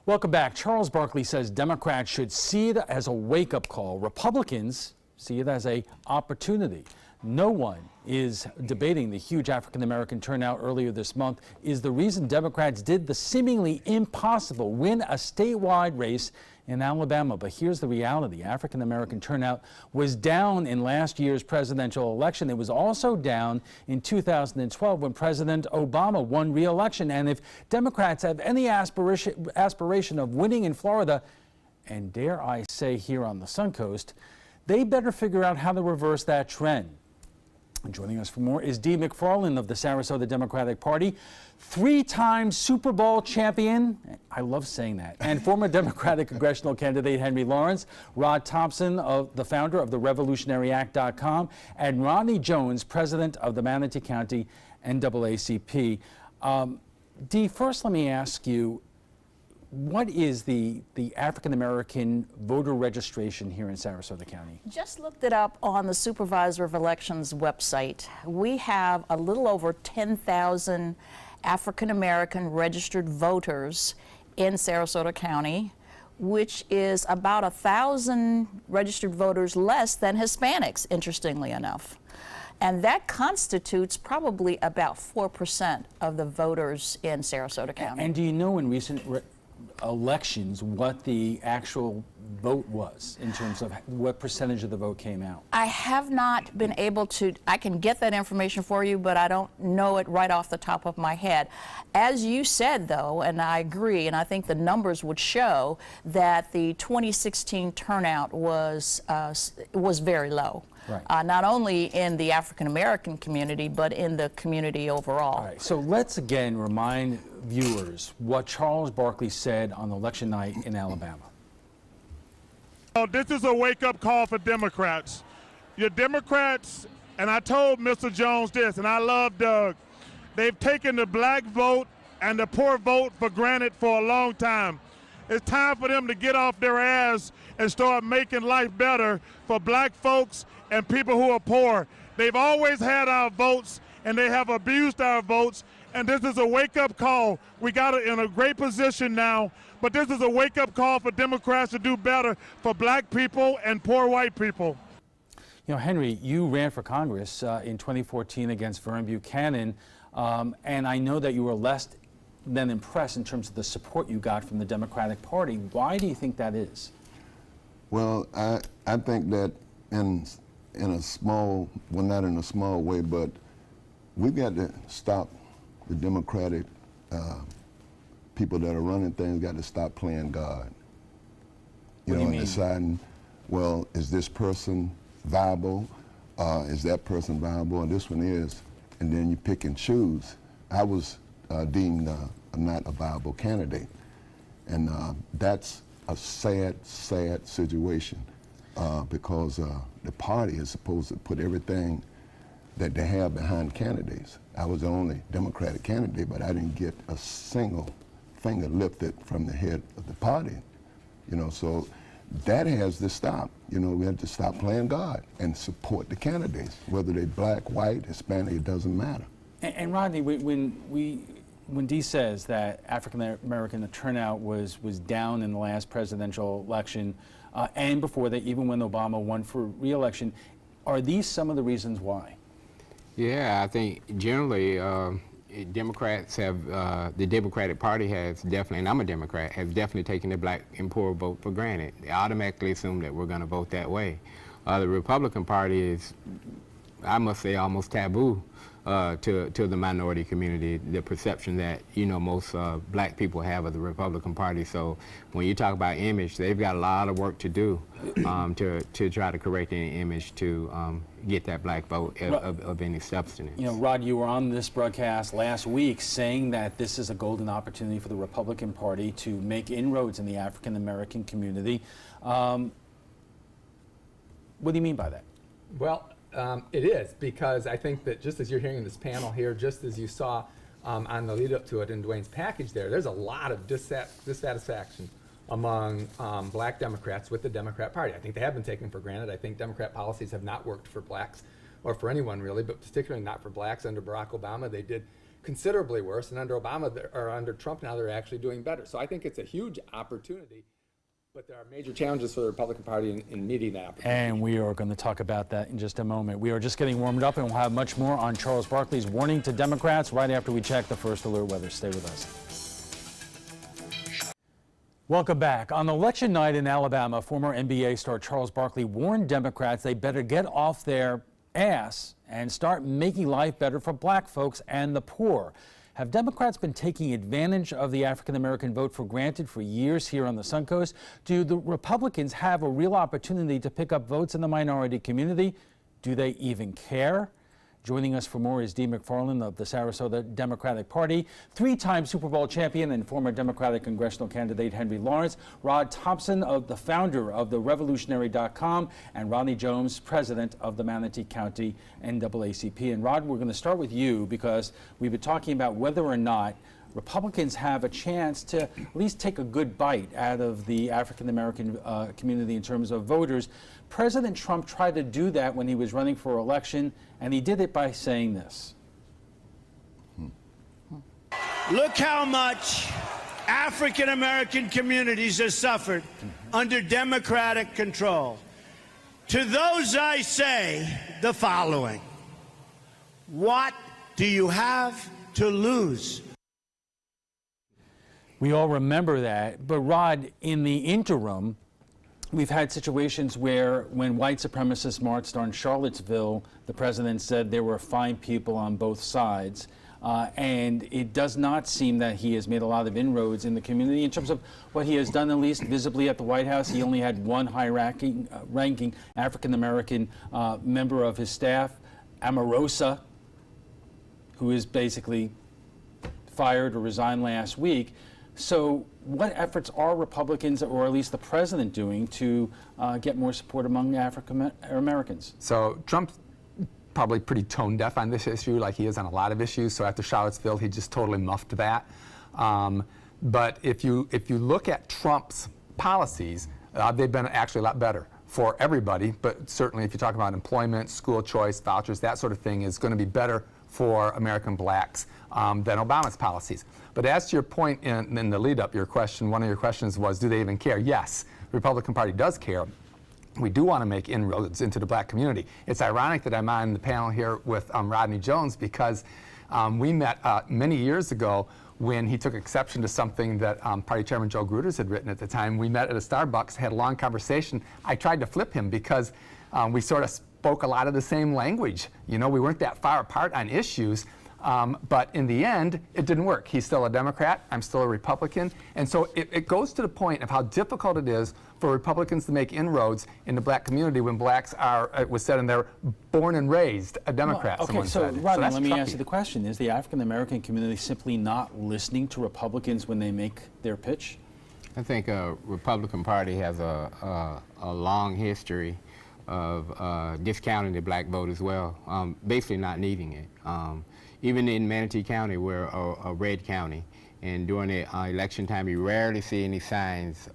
Welcome back. Charles Barkley says Democrats should see it as a wake-up call. Republicans see it as an opportunity. No one is debating the huge African-American turnout earlier this month is the reason Democrats did the seemingly impossible, win a statewide race in Alabama. But here's the reality. African-American turnout was down in last year's presidential election. It was also down in 2012 when President Obama won re-election. And if Democrats have any aspiration of winning in Florida, and dare I say here on the Suncoast, they better figure out how to reverse that trend. And joining us for more is Dee McFarland of the Sarasota Democratic Party, three-time Super Bowl champion, I love saying that, and former Democratic congressional candidate Henry Lawrence, Rod Thompson, the founder of the RevolutionaryAct.com, and Rodney Jones, president of the Manatee County NAACP. Dee, first let me ask you, what is the African-American voter registration here in Sarasota County? Just looked it up on the Supervisor of Elections website. We have a little over 10,000 African-American registered voters in Sarasota County, which is about 1,000 registered voters less than Hispanics, interestingly enough. And that constitutes probably about 4% of the voters in Sarasota County. And do you know in recent elections what the actual vote was in terms of what percentage of the vote came out? I have not been able to, I can get that information for you, but I don't know it right off the top of my head. As you said, though, and I agree, and I think the numbers would show that the 2016 turnout was very low. Right. Not only in the African-American community, but in the community overall. All right, so let's again remind viewers what Charles Barkley said on election night in Alabama. Oh, this is a wake-up call for Democrats. Your Democrats, and I told Mr. Jones this, and I love Doug, they've taken the black vote and the poor vote for granted for a long time. It's time for them to get off their ass and start making life better for black folks and people who are poor. They've always had our votes, and they have abused our votes, and this is a wake-up call. We got it in a great position now, but this is a wake-up call for Democrats to do better for black people and poor white people. You know, Henry, you ran for Congress in 2014 against Vern Buchanan, and I know that you were less than impressed in terms of the support you got from the Democratic Party. Why do you think that is? Well, I think that in a small, well, not in a small way, but we've got to stop the Democratic people that are running things, got to stop playing God. You know, and deciding, well, is this person viable? Is that person viable? And this one is. And then you pick and choose. I was deemed not a viable candidate. And that's a sad, sad situation because the party is supposed to put everything that they have behind candidates. I was the only Democratic candidate, but I didn't get a single finger lifted from the head of the party. You know, so that has to stop. You know, we have to stop playing God and support the candidates, whether they're black, white, Hispanic, it doesn't matter. And Rodney, when Dee says that African-American turnout was down in the last presidential election, and before that, even when Obama won for re-election, are these some of the reasons why? Yeah, I think generally Democrats have, the Democratic Party has definitely, and I'm a Democrat, has definitely taken the black and poor vote for granted. They automatically assume that we're going to vote that way. The Republican Party is, I must say, almost taboo to the minority community, the perception that, you know, most black people have of the Republican Party. So when you talk about image, they've got a lot of work to do to try to correct any image to get that black vote of any substance. You know, Rod, you were on this broadcast last week saying that this is a golden opportunity for the Republican Party to make inroads in the African-American community. What do you mean by that? Well, it is, because I think that just as you're hearing in this panel here, just as you saw on the lead up to it in Dwayne's package there's a lot of dissatisfaction among black Democrats with the Democrat Party. I think they have been taken for granted. I think Democrat policies have not worked for blacks, or for anyone really, but particularly not for blacks. Under Barack Obama, they did considerably worse, and under under Trump now they're actually doing better. So I think it's a huge opportunity, but there are major challenges for the Republican Party in meeting that opportunity. And we are going to talk about that in just a moment. We are just getting warmed up, and we'll have much more on Charles Barkley's warning to Democrats right after we check the First Alert weather. Stay with us. Welcome back. On election night in Alabama, former NBA star Charles Barkley warned Democrats they better get off their ass and start making life better for black folks and the poor. Have Democrats been taking advantage of the African American vote for granted for years here on the Suncoast? Do the Republicans have a real opportunity to pick up votes in the minority community? Do they even care? Joining us for more is Dee McFarland of the Sarasota Democratic Party, three-time Super Bowl champion and former Democratic congressional candidate Henry Lawrence, Rod Thompson, the founder of the Revolutionary.com, and Rodney Jones, president of the Manatee County NAACP. And Rod, we're going to start with you because we've been talking about whether or not Republicans have a chance to at least take a good bite out of the African American community in terms of voters. President Trump tried to do that when he was running for election, and he did it by saying this. Look how much African American communities have suffered under Democratic control. To those I say the following: what do you have to lose? We all remember that, but Rod, in the interim, we've had situations where when white supremacists marched on Charlottesville, the president said there were fine people on both sides. And it does not seem that he has made a lot of inroads in the community in terms of what he has done, at least visibly at the White House. He only had one high-ranking African-American member of his staff, Omarosa, who is basically fired or resigned last week. So what efforts are Republicans, or at least the president, doing to get more support among African Americans? So Trump's probably pretty tone deaf on this issue, like he is on a lot of issues. So after Charlottesville, he just totally muffed that. But if you look at Trump's policies, they've been actually a lot better for everybody. But certainly, if you talk about employment, school choice, vouchers, that sort of thing is going to be better for American blacks than Obama's policies. But as to your point in the lead up, your question, one of your questions was, do they even care? Yes, the Republican Party does care. We do want to make inroads into the black community. It's ironic that I'm on the panel here with Rodney Jones because we met many years ago when he took exception to something that Party Chairman Joe Gruters had written at the time. We met at a Starbucks, had a long conversation. I tried to flip him because we sort of spoke a lot of the same language. You know, we weren't that far apart on issues. But in the end, it didn't work. He's still a Democrat. I'm still a Republican. And so it goes to the point of how difficult it is for Republicans to make inroads in the black community when blacks are, it was said, and they're born and raised a Democrat. Well, okay, so Rodney, let me tricky. ask you the question. Is the African American community simply not listening to Republicans when they make their pitch? I think Republican Party has a long history of discounting the black vote as well, basically not needing it. Even in Manatee County, we're a red county, and during the election time, you rarely see any signs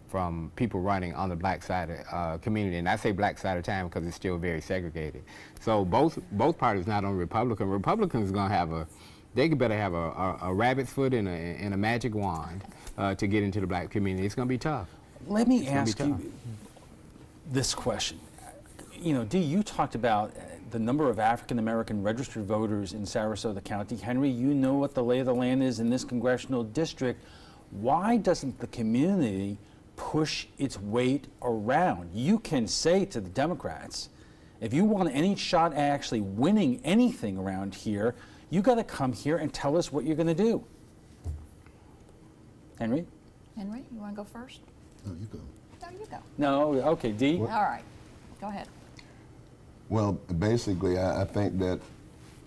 from people running on the black side of community. And I say black side of town because it's still very segregated. So both parties, not only Republican. Republicans going to have they better have a rabbit's foot and a magic wand to get into the black community. It's going to be tough. Let me ask you this question. You know, Dee, you talked about the number of African American registered voters in Sarasota County. Henry, you know what the lay of the land is in this congressional district. Why doesn't the community push its weight around? You can say to the Democrats, if you want any shot at actually winning anything around here, you got to come here and tell us what you're going to do. Henry? Henry, you want to go first? No, you go. No, you go. No? Okay, Dee? All right. Go ahead. Well, basically, I think that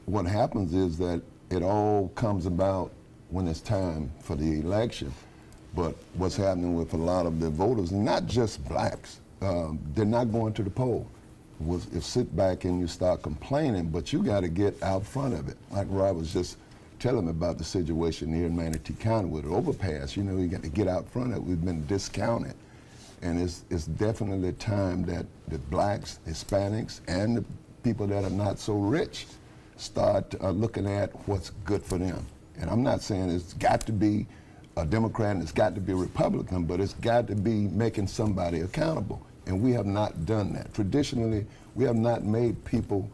what happens is that it all comes about when it's time for the election. But what's happening with a lot of the voters, and not just blacks, they're not going to the poll. If sit back and you start complaining, but you got to get out front of it. Like Rob was just telling me about the situation here in Manatee County with the overpass. You know, you got to get out front of it. We've been discounted. And it's definitely time that the blacks, Hispanics, and the people that are not so rich start looking at what's good for them. And I'm not saying it's got to be a Democrat and it's got to be a Republican, but it's got to be making somebody accountable. And we have not done that. Traditionally, we have not made people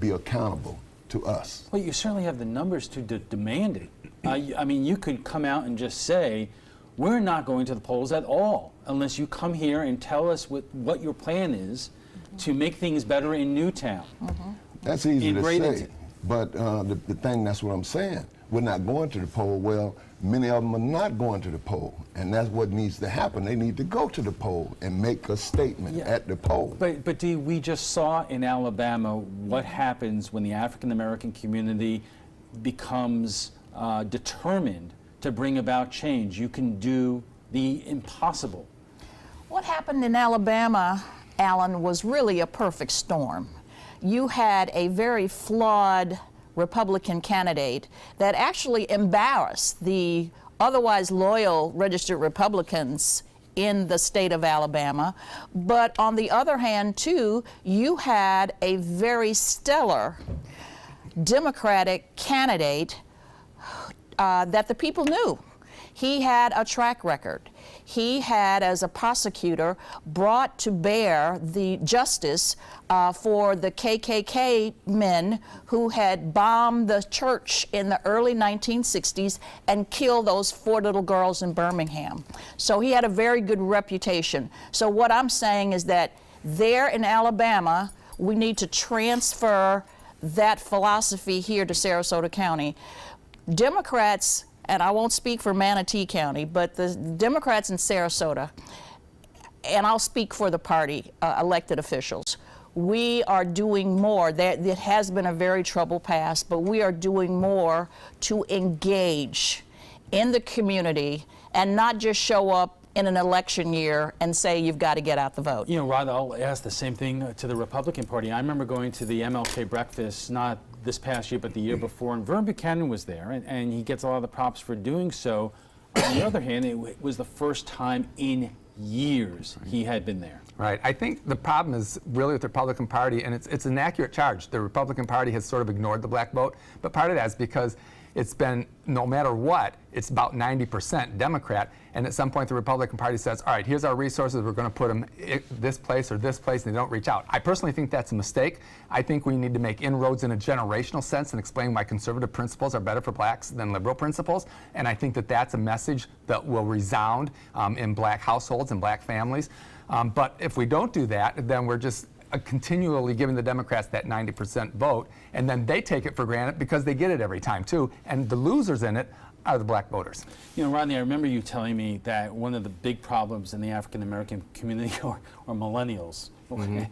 be accountable to us. Well, you certainly have the numbers to demand it. I mean, you could come out and just say, we're not going to the polls at all unless you come here and tell us what your plan is to make things better in Newtown. That's easy to say, but the thing, that's what I'm saying. We're not going to the poll. Well, many of them are not going to the poll, and that's what needs to happen. They need to go to the poll and make a statement at the poll. But Dee, we just saw in Alabama what happens when the African American community becomes determined to bring about change. You can do the impossible. What happened in Alabama, Alan, was really a perfect storm. You had a very flawed Republican candidate that actually embarrassed the otherwise loyal registered Republicans in the state of Alabama. But on the other hand, too, you had a very stellar Democratic candidate that the people knew. He had a track record. He had, as a prosecutor, brought to bear the justice for the KKK men who had bombed the church in the early 1960s and killed those 4 little girls in Birmingham. So he had a very good reputation. So what I'm saying is that there in Alabama, we need to transfer that philosophy here to Sarasota County. Democrats, and I won't speak for Manatee County, but the Democrats in Sarasota, and I'll speak for the party elected officials, we are doing more. It has been a very troubled past, but we are doing more to engage in the community and not just show up in an election year and say you've got to get out the vote. You know, Rod, I'll ask the same thing to the Republican Party. I remember going to the MLK breakfast, not this past year, but the year before, and Vern Buchanan was there, and he gets a lot of the props for doing so. On the other hand, it was the first time in years he had been there. Right. I think the problem is really with the Republican Party, and it's an accurate charge. The Republican Party has sort of ignored the black vote, but part of that is because it's been, no matter what, it's about 90% Democrat, and at some point the Republican Party says, all right, here's our resources, we're going to put them this place or this place, and they don't reach out. I personally think that's a mistake. I think we need to make inroads in a generational sense and explain why conservative principles are better for blacks than liberal principles, and I think that that's a message that will resound in black households and black families. But if we don't do that, then we're just continually giving the Democrats that 90% vote, and then they take it for granted because they get it every time too, and the losers in it are the black voters. You know, Rodney, I remember you telling me that one of the big problems in the African American community are millennials. And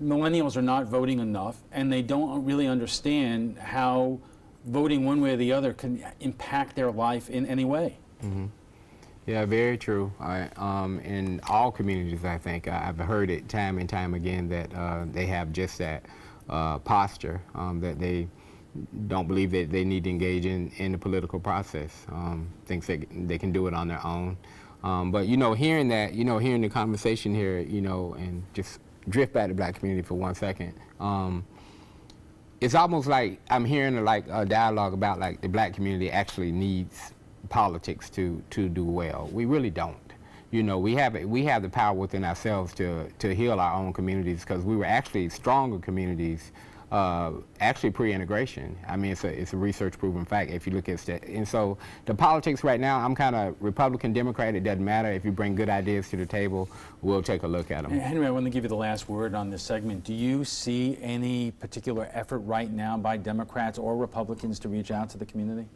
millennials are not voting enough, and they don't really understand how voting one way or the other can impact their life in any way. Yeah, very true. In all communities, I think, I've heard it time and time again that they have just that posture, that they don't believe that they need to engage in the political process, thinks they can do it on their own. But, you know, hearing that, you know, hearing the conversation here, you know, and just drift back to black community for 1 second, it's almost like I'm hearing like a dialogue about like the black community actually needs politics to do well. We really don't. You know, we have the power within ourselves to heal our own communities, because we were actually stronger communities actually pre-integration. I mean, it's a research proven fact if you look at it. And so the politics right now, I'm kind of Republican, Democrat, it doesn't matter. If you bring good ideas to the table, we'll take a look at them. Henry, I want to give you the last word on this segment. Do you see any particular effort right now by Democrats or Republicans to reach out to the community?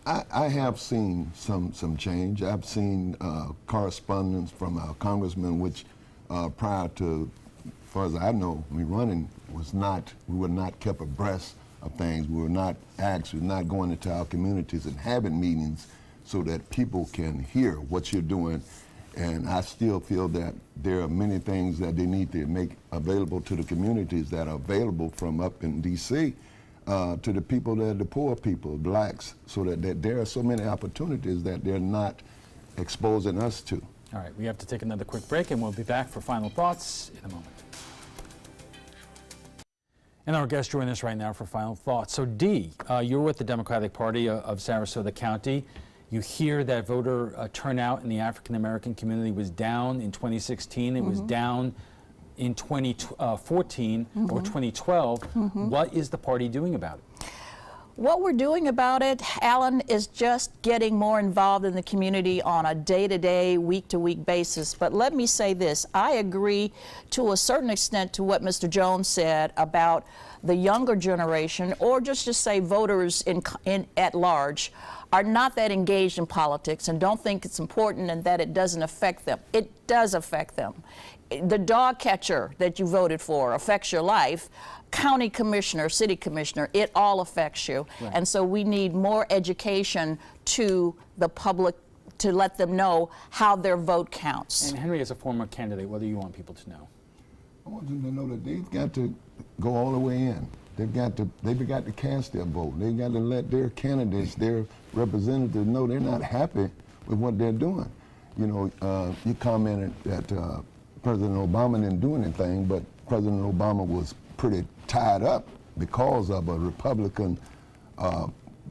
I have seen some change. I've seen correspondence from our congressman, which prior to, as far as I know, me running we were not kept abreast of things. We were not asked, we were not going into our communities and having meetings so that people can hear what you're doing. And I still feel that there are many things that they need to make available to the communities that are available from up in D.C. To the people that are the poor people, blacks, so that there are so many opportunities that they're not exposing us to. All right, we have to take another quick break, and we'll be back for final thoughts in a moment. And our guests join us right now for final thoughts. So Dee, you're with the Democratic Party of Sarasota County. You hear that voter turnout in the African American community was down in 2016. It was down in 2014 or 2012. What is the party doing about it? What we're doing about it, Alan, is just getting more involved in the community on a day-to-day, week-to-week basis. But let me say this, I agree to a certain extent to what Mr. Jones said about the younger generation, or just to say voters at large, are not that engaged in politics and don't think it's important and that it doesn't affect them. It does affect them. The dog catcher that you voted for affects your life. County commissioner, city commissioner, it all affects you. Right. And so we need more education to the public to let them know how their vote counts. And Henry, as a former candidate, what do you want people to know? I want them to know that they've got to go all the way in. They've got to cast their vote. They've got to let their candidates, their representatives know they're not happy with what they're doing. You know, you commented that President Obama didn't do anything, but President Obama was pretty tied up because of a Republican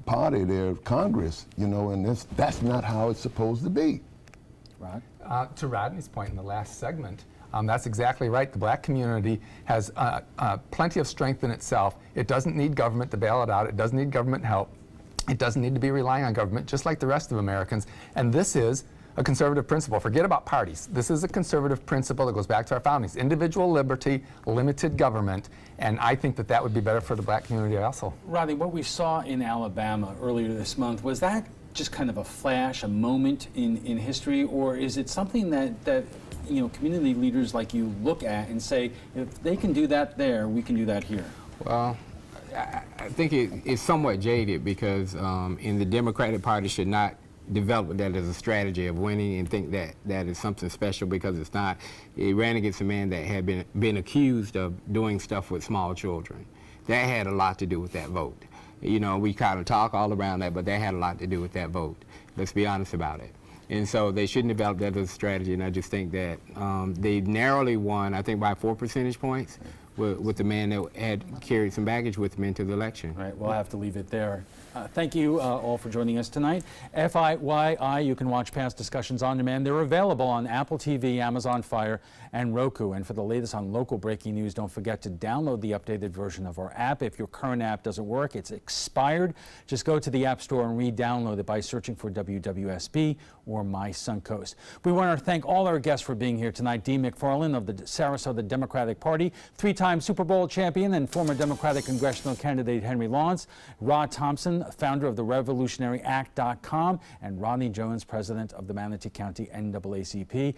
party there, Congress, you know, and that's not how it's supposed to be. Rod? To Rodney's point in the last segment, that's exactly right. The black community has plenty of strength in itself. It doesn't need government to bail it out. It doesn't need government help. It doesn't need to be relying on government, just like the rest of Americans. And this is a conservative principle. Forget about parties. This is a conservative principle that goes back to our foundings. Individual liberty, limited government, and I think that that would be better for the black community also. Rodney, what we saw in Alabama earlier this month, was that just kind of a flash, a moment in history, or is it something that you know, community leaders like you look at and say, if they can do that there, we can do that here? Well, I think it's somewhat jaded because in the Democratic Party should not develop that as a strategy of winning and think that that is something special, because it's not. It ran against a man that had been accused of doing stuff with small children. That had a lot to do with that vote. You know, we kind of talk all around that, but that had a lot to do with that vote. Let's be honest about it. And so they shouldn't develop that as a strategy, and I just think that they narrowly won, I think by 4 percentage points, with the man that had carried some baggage with him into the election. Right, we'll have to leave it there. Thank you all for joining us tonight. FYI, you can watch past discussions on demand. They're available on Apple TV, Amazon Fire, and Roku. And for the latest on local breaking news, don't forget to download the updated version of our app. If your current app doesn't work, it's expired, just go to the App Store and re-download it by searching for WWSB or My Suncoast. We want to thank all our guests for being here tonight. Dee McFarland of the Sarasota Democratic Party, three-time Super Bowl champion and former Democratic congressional candidate Henry Lawrence, Rod Thompson, founder of the RevolutionaryAct.com, and Rodney Jones, president of the Manatee County NAACP.